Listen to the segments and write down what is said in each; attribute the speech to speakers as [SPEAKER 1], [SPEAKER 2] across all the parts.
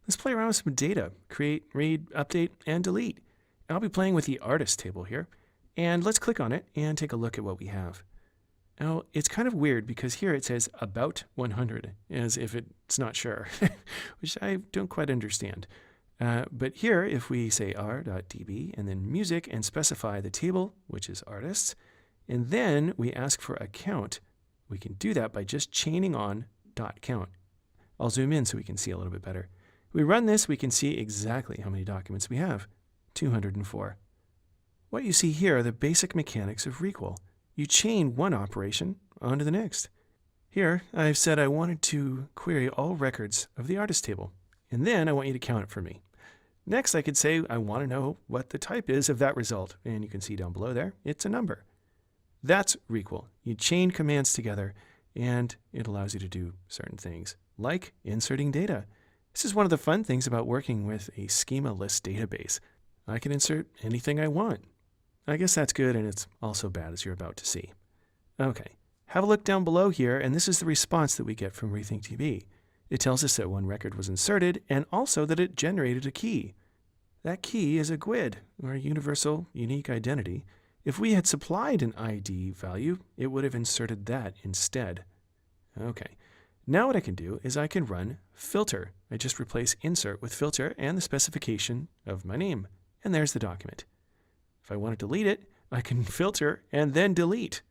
[SPEAKER 1] Let's play around with some data. Create, read, update, and delete. I'll be playing with the artist table here. And let's click on it and take a look at what we have. Now, it's kind of weird because here it says about 100, as if it's not sure, which I don't quite understand. But here, if we say r.db and then music and specify the table, which is artists, and then we ask for a count, we can do that by just chaining on .count. I'll zoom in so we can see a little bit better. We run this, we can see exactly how many documents we have, 204. What you see here are the basic mechanics of REQL. You chain one operation onto the next. Here, I've said I wanted to query all records of the artist table, and then I want you to count it for me. Next, I could say I want to know what the type is of that result, and you can see down below there, it's a number. That's REQL. You chain commands together, and it allows you to do certain things, like inserting data. This is one of the fun things about working with a schema-less database. I can insert anything I want. I guess that's good, and it's also bad, as you're about to see. Okay, have a look down below here, and this is the response that we get from RethinkDB. It tells us that one record was inserted, and also that it generated a key. That key is a GUID, or a universal unique identity. If we had supplied an ID value, it would have inserted that instead. Okay, now what I can do is I can run filter. I just replace insert with filter and the specification of my name, and there's the document. If I want to delete it, I can filter and then delete.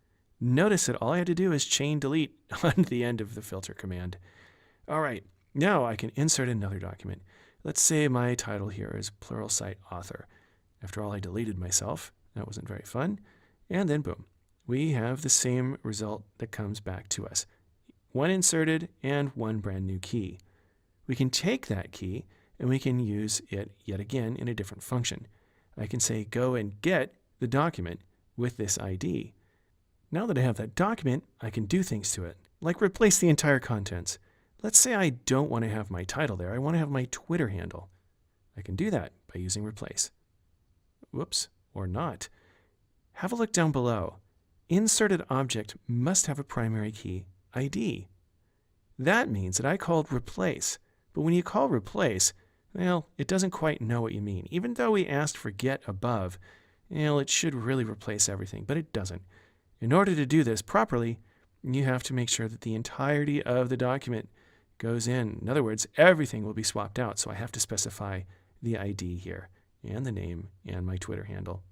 [SPEAKER 1] Notice that all I had to do is chain delete on the end of the filter command. All right, now I can insert another document. Let's say my title here is plural site author. After all, I deleted myself. That wasn't very fun. And then boom, we have the same result that comes back to us. One inserted and one brand new key. We can take that key and we can use it yet again in a different function. I can say go and get the document with this ID. Now that I have that document, I can do things to it, like replace the entire contents. Let's say I don't want to have my title there. I want to have my Twitter handle. I can do that by using replace. Whoops, or not. Have a look down below. Inserted object must have a primary key ID. That means that I called replace. But when you call replace, well, it doesn't quite know what you mean. Even though we asked for get above, well, it should really replace everything, but it doesn't. In order to do this properly, you have to make sure that the entirety of the document goes in. In other words, everything will be swapped out, so I have to specify the ID here, and the name, and my Twitter handle.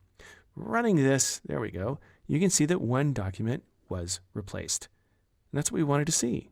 [SPEAKER 1] Running this, there we go, you can see that one document was replaced. And that's what we wanted to see.